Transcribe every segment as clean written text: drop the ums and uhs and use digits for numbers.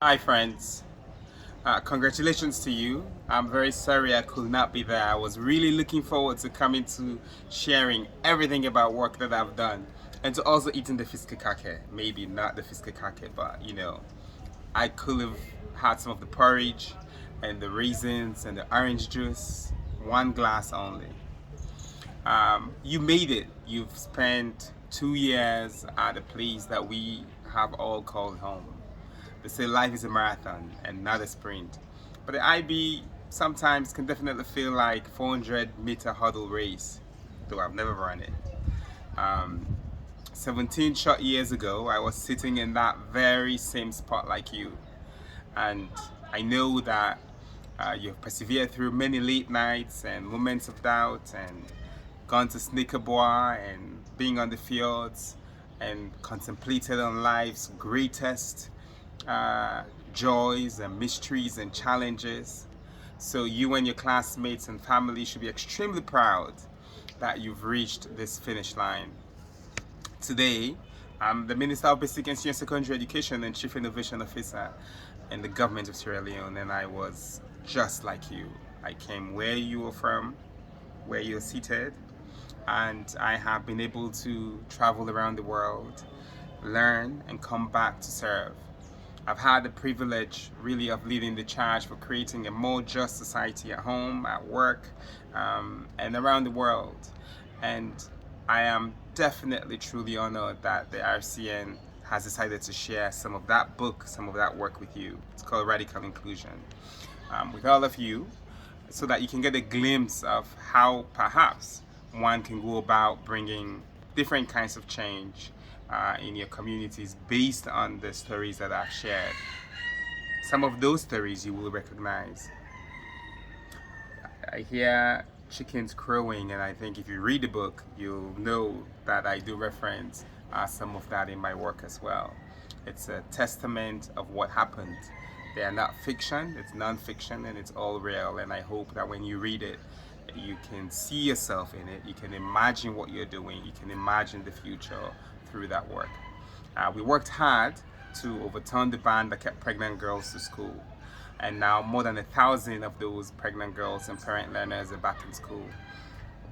Hi friends, congratulations to you. I'm very sorry I could not be there. I was really looking forward to coming to sharing everything about work that I've done and to also eating the fiske kake. Maybe not the fiske kake, but I could have had some of the porridge and the raisins and the orange juice, one glass only. You made it. You've spent 2 years at a place that we have all called home. They say life is a marathon and not a sprint. But the IB sometimes can definitely feel like 400-meter hurdle race, though I've never run it. Um, 17 short years ago, I was sitting in that very same spot like you. And I know that you've persevered through many late nights and moments of doubt and gone to Snickerbois and being on the fjords and contemplated on life's greatest uh, joys and mysteries and challenges. So you and your classmates and family should be extremely proud that you've reached this finish line. Today, I'm the Minister of Basic and Senior Secondary Education and Chief Innovation Officer in the government of Sierra Leone, and I was just like you. I came where you were from, where you're seated, and I have been able to travel around the world, learn, and come back to serve. I've had the privilege really of leading the charge for creating a more just society at home, at work, and around the world. And I am definitely truly honored that the RCN has decided to share some of that book, some of that work with you. It's called Radical Inclusion. With all of you, so that you can get a glimpse of how perhaps one can go about bringing different kinds of change in your communities based on the stories that I've shared. Some of those stories you will recognize. I hear chickens crowing, and I think if you read the book, you'll know that I do reference some of that in my work as well. It's a testament of what happened. They are not fiction, it's non-fiction, and it's all real. And I hope that when you read it, you can see yourself in it, you can imagine what you're doing, you can imagine the future through that work. We worked hard to overturn the ban that kept pregnant girls to school. And now more than 1,000 of those pregnant girls and parent learners are back in school.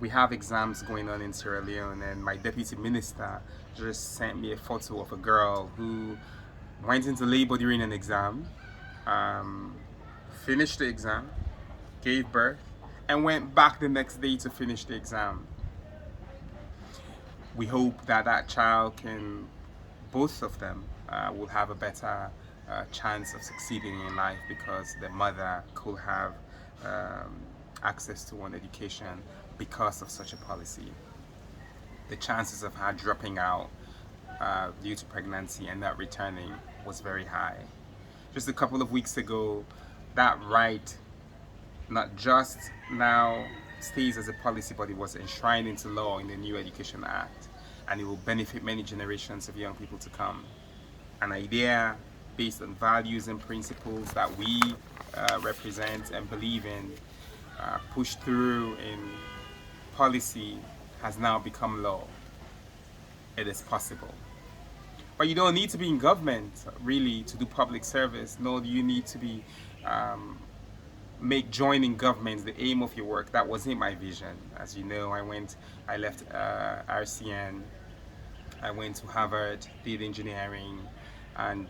We have exams going on in Sierra Leone, and my deputy minister just sent me a photo of a girl who went into labor during an exam, finished the exam, gave birth, and went back the next day to finish the exam. We hope that that child can, both of them, will have a better chance of succeeding in life because the mother could have access to one education because of such a policy. The chances of her dropping out due to pregnancy and not returning was very high. Just a couple of weeks ago, that right not just now stays as a policy, but it was enshrined into law in the new Education Act, and it will benefit many generations of young people to come. An idea based on values and principles that we represent and believe in, pushed through in policy, has now become law. It is possible. But you don't need to be in government really to do public service, nor do you need to be make joining government the aim of your work. That wasn't my vision. As you know, I left RCN, I went to Harvard, did engineering, and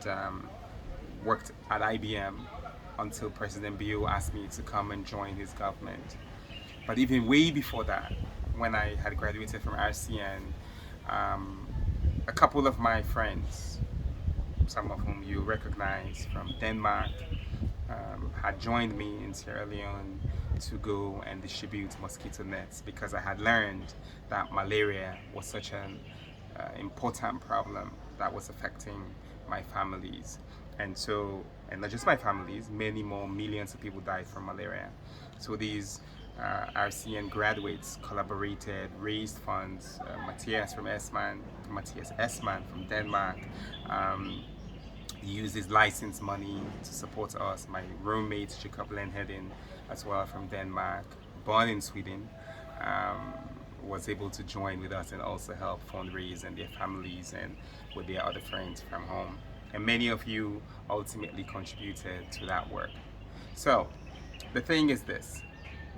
worked at IBM until President Bio asked me to come and join his government. But even way before that, when I had graduated from RCN, a couple of my friends, some of whom you recognize from Denmark, had joined me in Sierra Leone to go and distribute mosquito nets because I had learned that malaria was such an important problem that was affecting my families. And so, and not just my families, many more millions of people died from malaria. So these RCN graduates collaborated, raised funds. Matthias Esman from Denmark used his license money to support us. My roommate Jacob Lenheden as well from Denmark, born in Sweden, was able to join with us and also help fundraise and their families and with their other friends from home. And many of you ultimately contributed to that work. So the thing is this: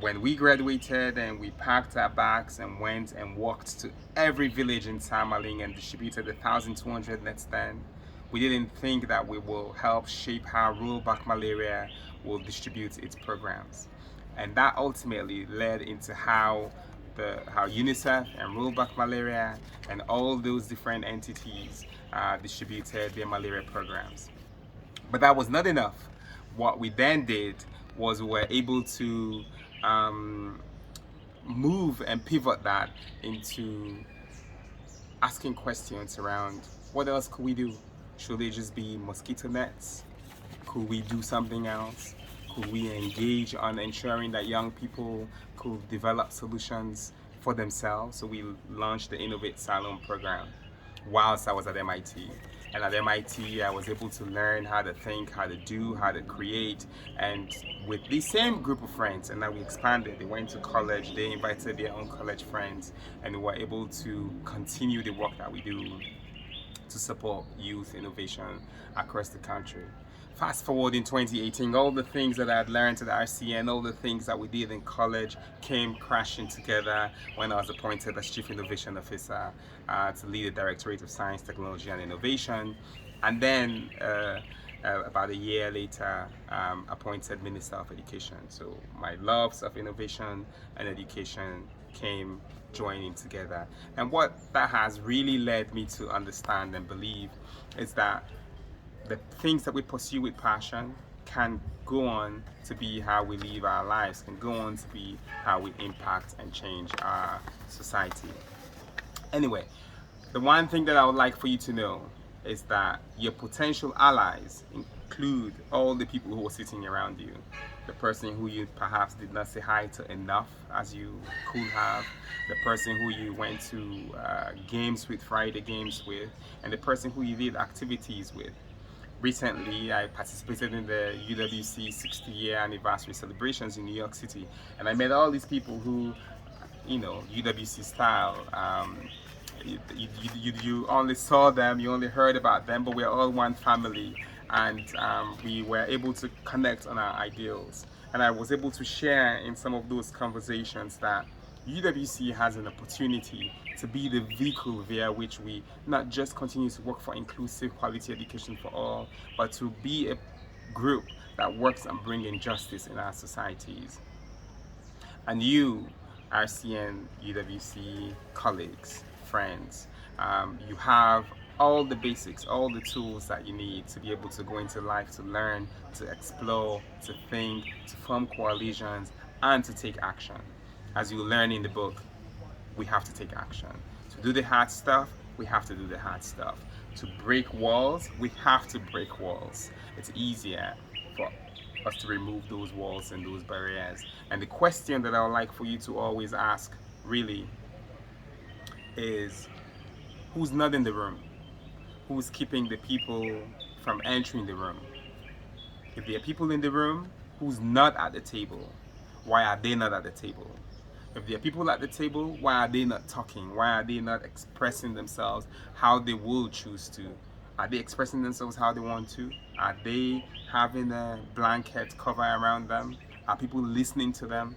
when we graduated and we packed our bags and went and walked to every village in Samaling and distributed 1,200 net stand, we didn't think that we will help shape how rural back malaria will distribute its programs. And that ultimately led into how UNICEF and rural back malaria and all those different entities distributed their malaria programs. But that was not enough. What we then did was we were able to move and pivot that into asking questions around what else could we do? Should they just be mosquito nets? Could we do something else? Could we engage on ensuring that young people could develop solutions for themselves? So we launched the Innovate Salon program whilst I was at MIT. And at MIT, I was able to learn how to think, how to do, how to create. And with the same group of friends, and now we expanded. They went to college, they invited their own college friends, and we were able to continue the work that we do to support youth innovation across the country. Fast forward in 2018, all the things that I had learned at RCN, all the things that we did in college came crashing together when I was appointed as Chief Innovation Officer to lead the Directorate of Science, Technology and Innovation. And then about a year later, appointed Minister of Education. So my loves of innovation and education came joining together. And what that has really led me to understand and believe is that the things that we pursue with passion can go on to be how we live our lives, can go on to be how we impact and change our society. Anyway, the one thing that I would like for you to know is that your potential allies include all the people who are sitting around you. The person who you perhaps did not say hi to enough as you could have, the person who you went to games with, Friday games with, and the person who you did activities with. Recently, I participated in the UWC 60-year anniversary celebrations in New York City, and I met all these people who, you know, UWC style, you only saw them, you only heard about them, but we're all one family, and we were able to connect on our ideals. And I was able to share in some of those conversations that UWC has an opportunity to be the vehicle via which we not just continue to work for inclusive quality education for all, but to be a group that works on bringing justice in our societies. And you, RCN, UWC colleagues, friends, you have all the basics, all the tools that you need to be able to go into life, to learn, to explore, to think, to form coalitions, and to take action. As you learn in the book, we have to take action. To do the hard stuff, we have to do the hard stuff. To break walls, we have to break walls. It's easier for us to remove those walls and those barriers. And the question that I would like for you to always ask, really, is who's not in the room? Who's keeping the people from entering the room? If there are people in the room, who's not at the table? Why are they not at the table? If there are people at the table, why are they not talking? Why are they not expressing themselves how they will choose to? Are they expressing themselves how they want to? Are they having a blanket cover around them? Are people listening to them?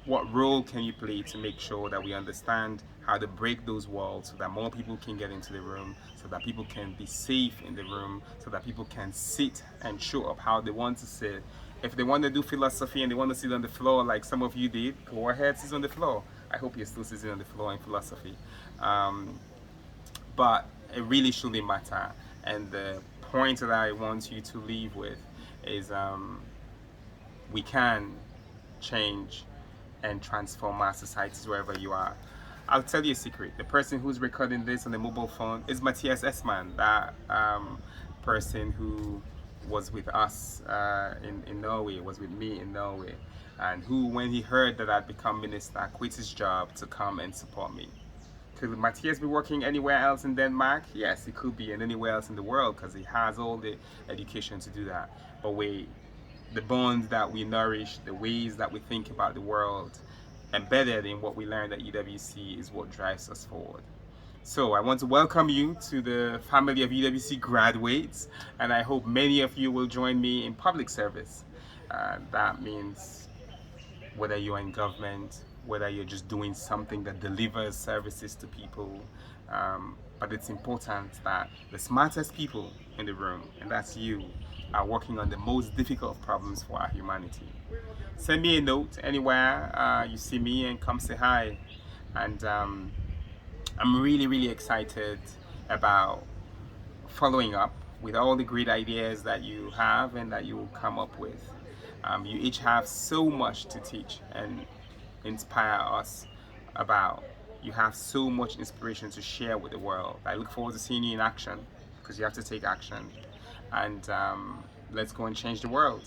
What role can you play to make sure that we understand how to break those walls so that more people can get into the room, so that people can be safe in the room, so that people can sit and show up how they want to sit? If they want to do philosophy and they want to sit on the floor like some of you did, go ahead, sit on the floor. I hope you're still sitting on the floor in philosophy. But it really shouldn't matter. And the point that I want you to leave with is we can change and transform our societies wherever you are. I'll tell you a secret. The person who's recording this on the mobile phone is Matthias Esman, that person who was with us in Norway, was with me in Norway, and who, when he heard that I'd become minister, quit his job to come and support me. Could Matthias be working anywhere else in Denmark? Yes, he could be, and anywhere else in the world, because he has all the education to do that. But the bonds that we nourish, the ways that we think about the world, embedded in what we learned at UWC, is what drives us forward. So I want to welcome you to the family of UWC graduates, and I hope many of you will join me in public service. That means whether you're in government, whether you're just doing something that delivers services to people. But it's important that the smartest people in the room, and that's you, are working on the most difficult problems for our humanity. Send me a note anywhere you see me and come say hi. And I'm really, really excited about following up with all the great ideas that you have and that you will come up with. You each have so much to teach and inspire us about. You have so much inspiration to share with the world. I look forward to seeing you in action, because you have to take action. And let's go and change the world.